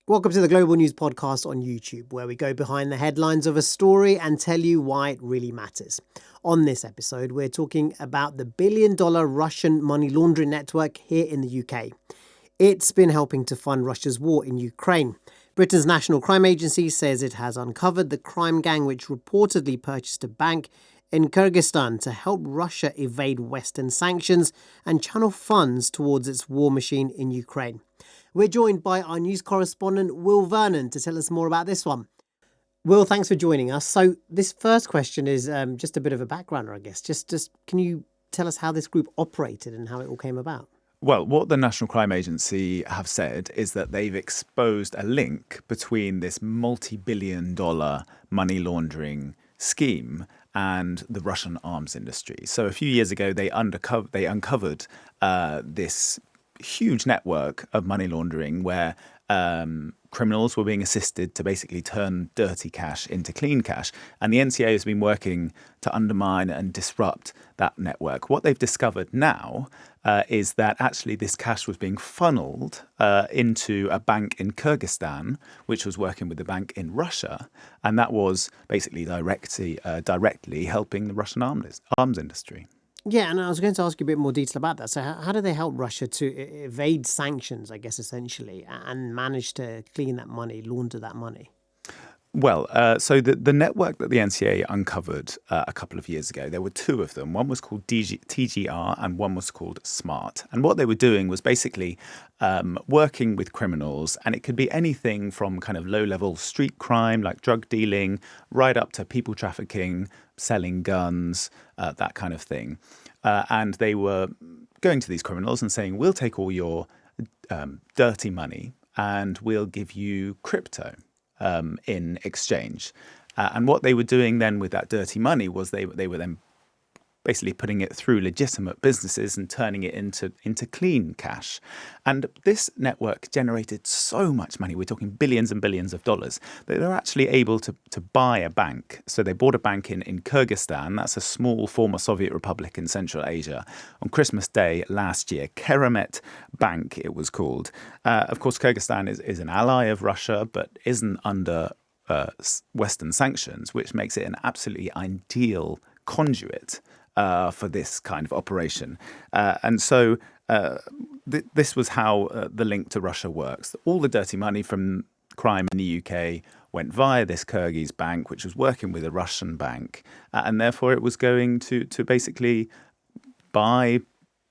Welcome to the Global News Podcast on YouTube, where we go behind the headlines of a story and tell you why it really matters. On this episode, we're talking about the billion-dollar Russian money laundering network here in the UK. It's been helping to fund Russia's war in Ukraine. Britain's National Crime Agency says it has uncovered the crime gang which reportedly purchased a bank in Kyrgyzstan to help Russia evade Western sanctions and channel funds towards its war machine in Ukraine. We're joined by our news correspondent, Will Vernon, to tell us more about this one. Will, thanks for joining us. So this first question is just a bit of a backgrounder, I guess. Just can you tell us how this group operated and how it all came about? Well, what the National Crime Agency have said is that they've exposed a link between this multi-billion-dollar money laundering scheme and the Russian arms industry. So a few years ago, they uncovered this huge network of money laundering where criminals were being assisted to basically turn dirty cash into clean cash. And the NCA has been working to undermine and disrupt that network. What they've discovered now is that actually this cash was being funneled into a bank in Kyrgyzstan, which was working with a bank in Russia. And that was basically directly helping the Russian arms industry. Yeah, and I was going to ask you a bit more detail about that. So how do they help Russia to evade sanctions, I guess, essentially, and manage to clean that money, launder that money? Well, so the network that the NCA uncovered a couple of years ago, there were two of them. One was called TGR and one was called SMART. And what they were doing was basically working with criminals. And it could be anything from kind of low-level street crime like drug dealing right up to people trafficking, selling guns, that kind of thing. And they were going to these criminals and saying, we'll take all your dirty money and we'll give you crypto in exchange. And what they were doing then with that dirty money was they were then basically putting it through legitimate businesses and turning it into clean cash. And this network generated so much money, we're talking billions and billions of dollars, that they're actually able to buy a bank. So they bought a bank in Kyrgyzstan, that's a small former Soviet republic in Central Asia, on Christmas Day last year. Keramet Bank, it was called. Of course, Kyrgyzstan is an ally of Russia, but isn't under Western sanctions, which makes it an absolutely ideal conduit for this kind of operation. And so this was how the link to Russia works. All the dirty money from crime in the UK went via this Kyrgyz bank, which was working with a Russian bank. And therefore it was going to basically buy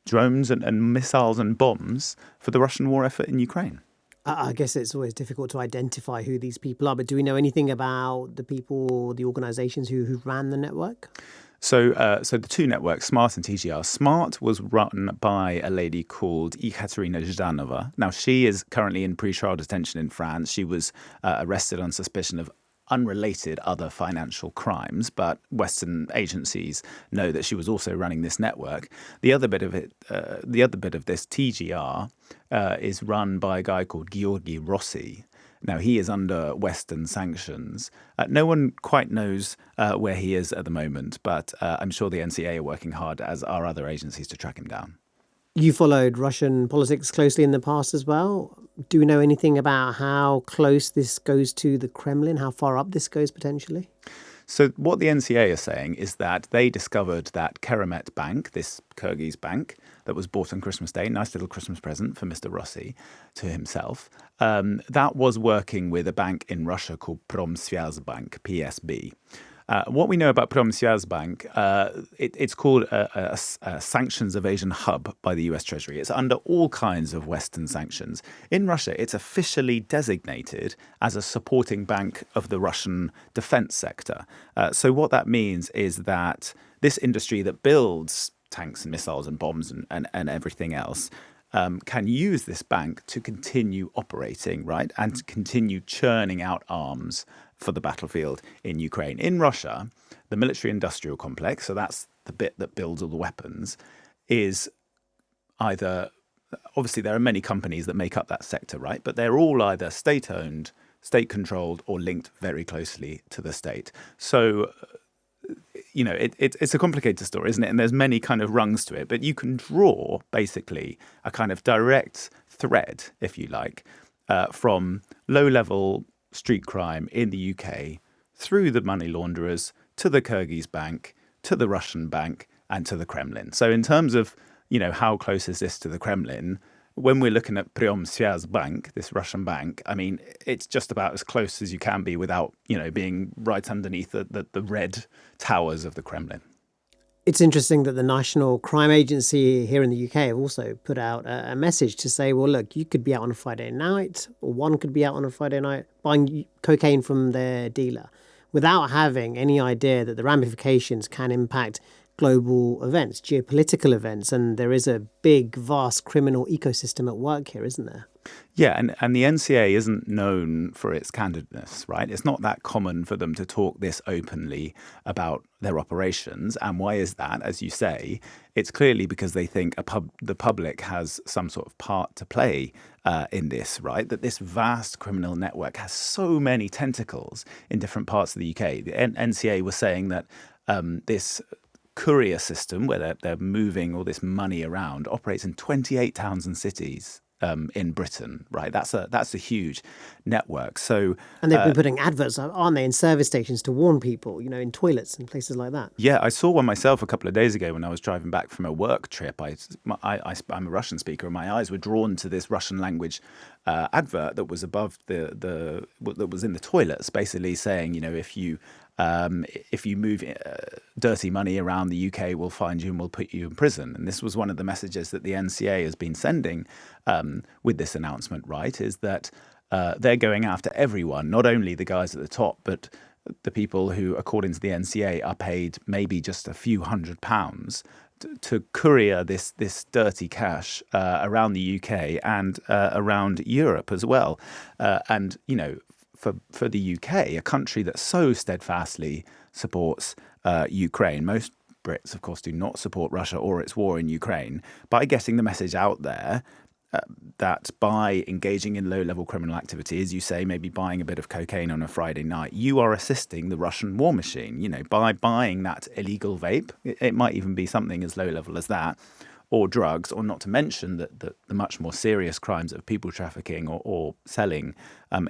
drones and missiles and bombs for the Russian war effort in Ukraine. I guess it's always difficult to identify who these people are, but do we know anything about the people, the organizations who ran the network? So the two networks, SMART and TGR. SMART was run by a lady called Ekaterina Zhdanova. Now, she is currently in pre-trial detention in France. She was arrested on suspicion of unrelated other financial crimes, but Western agencies know that she was also running this network. The other bit of this TGR is run by a guy called Georgi Rossi. Now, he is under Western sanctions. No one quite knows where he is at the moment, but I'm sure the NCA are working hard, as are other agencies, to track him down. You followed Russian politics closely in the past as well. Do we know anything about how close this goes to the Kremlin, how far up this goes potentially? So what the NCA are saying is that they discovered that Keramet Bank, this Kyrgyz bank that was bought on Christmas Day, nice little Christmas present for Mr. Rossi to himself, that was working with a bank in Russia called Promsvyazbank, PSB. What we know about Promsvyazbank, it's called a sanctions evasion hub by the US Treasury. It's under all kinds of Western sanctions. In Russia, it's officially designated as a supporting bank of the Russian defense sector. So what that means is that this industry that builds tanks and missiles and bombs and everything else can use this bank to continue operating, right, and to continue churning out arms for the battlefield in Ukraine. In Russia, the military-industrial complex, so that's the bit that builds all the weapons, is either, obviously there are many companies that make up that sector, right, but they're all either state-owned, state-controlled, or linked very closely to the state. So you know, it's a complicated story, isn't it? And there's many kind of rungs to it, but you can draw basically a kind of direct thread, if you like, from low-level street crime in the UK through the money launderers to the Kyrgyz bank, to the Russian bank, and to the Kremlin. So in terms of, how close is this to the Kremlin? When we're looking at Priomsvyaz Bank, this Russian bank, I mean, it's just about as close as you can be without, being right underneath the red towers of the Kremlin. It's interesting that the National Crime Agency here in the UK have also put out a message to say, well, look, you could be out on a Friday night, or one could be out on a Friday night buying cocaine from their dealer without having any idea that the ramifications can impact global events, geopolitical events. And there is a big, vast criminal ecosystem at work here, isn't there? Yeah, and the NCA isn't known for its candidness, right? It's not that common for them to talk this openly about their operations. And why is that? As you say, it's clearly because they think the public has some sort of part to play in this, right? That this vast criminal network has so many tentacles in different parts of the UK. The NCA was saying that this courier system, where they're moving all this money around, operates in 28 towns and cities in Britain, right? That's a huge network. So, and they've been putting adverts, aren't they, in service stations to warn people, in toilets and places like that. Yeah, I saw one myself a couple of days ago when I was driving back from a work trip. I'm a Russian speaker, and my eyes were drawn to this Russian language advert that was above that was in the toilets, basically saying, if you move dirty money around the UK, we'll find you and we'll put you in prison. And this was one of the messages that the NCA has been sending with this announcement, right, is that they're going after everyone, not only the guys at the top, but the people who, according to the NCA, are paid maybe just a few £100s to courier this dirty cash around the UK and around Europe as well. And, for the UK, a country that so steadfastly supports Ukraine, most Brits, of course, do not support Russia or its war in Ukraine, by getting the message out there that by engaging in low-level criminal activity, as you say, maybe buying a bit of cocaine on a Friday night, you are assisting the Russian war machine. By buying that illegal vape, it might even be something as low-level as that, or drugs, or not to mention the much more serious crimes of people trafficking or selling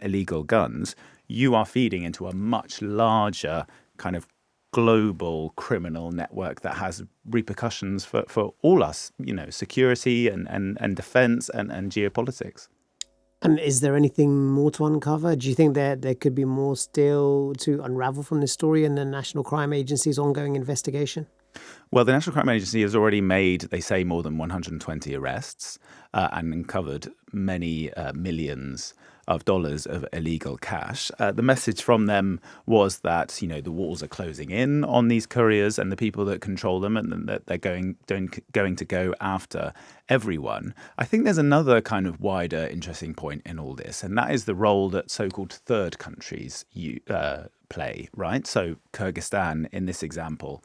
illegal guns. You are feeding into a much larger kind of global criminal network that has repercussions for all us, security and defense and geopolitics. And is there anything more to uncover? Do you think there could be more still to unravel from this story in the National Crime Agency's ongoing investigation? Well, the National Crime Agency has already made, they say, more than 120 arrests and uncovered many millions of dollars of illegal cash. The message from them was that, the walls are closing in on these couriers and the people that control them, and that they're going to go after everyone. I think there's another kind of wider interesting point in all this, and that is the role that so-called third countries play, right? So Kyrgyzstan, in this example,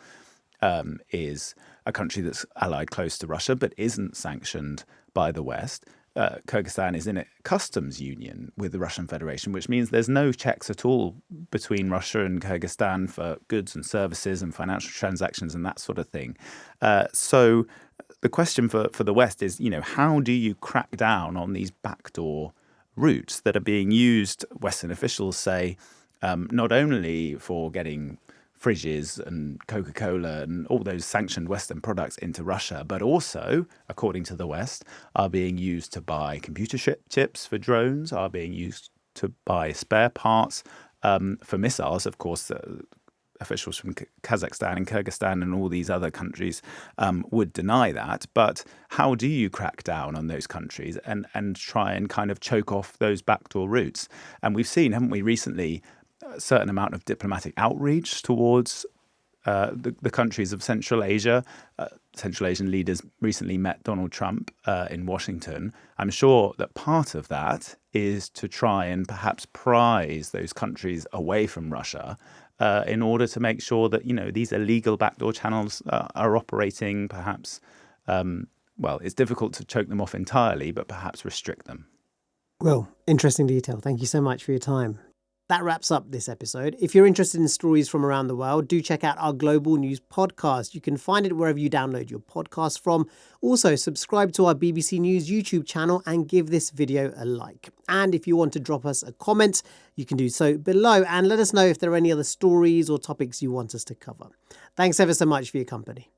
is a country that's allied close to Russia but isn't sanctioned by the West. Kyrgyzstan is in a customs union with the Russian Federation, which means there's no checks at all between Russia and Kyrgyzstan for goods and services and financial transactions and that sort of thing. So the question for the West is, how do you crack down on these backdoor routes that are being used, Western officials say, not only for getting fridges and Coca-Cola and all those sanctioned Western products into Russia, but also, according to the West, are being used to buy computer chips for drones, are being used to buy spare parts for missiles. Of course, officials from Kazakhstan and Kyrgyzstan and all these other countries would deny that. But how do you crack down on those countries and try and kind of choke off those backdoor routes? And we've seen, haven't we, recently, a certain amount of diplomatic outreach towards the countries of Central Asia. Central Asian leaders recently met Donald Trump in Washington. I'm sure that part of that is to try and perhaps prize those countries away from Russia in order to make sure that, these illegal backdoor channels are operating perhaps, it's difficult to choke them off entirely, but perhaps restrict them. Well, interesting detail. Thank you so much for your time. That wraps up this episode. If you're interested in stories from around the world, do check out our Global News podcast. You can find it wherever you download your podcast from. Also, subscribe to our BBC News YouTube channel and give this video a like. And if you want to drop us a comment, you can do so below and let us know if there are any other stories or topics you want us to cover. Thanks ever so much for your company.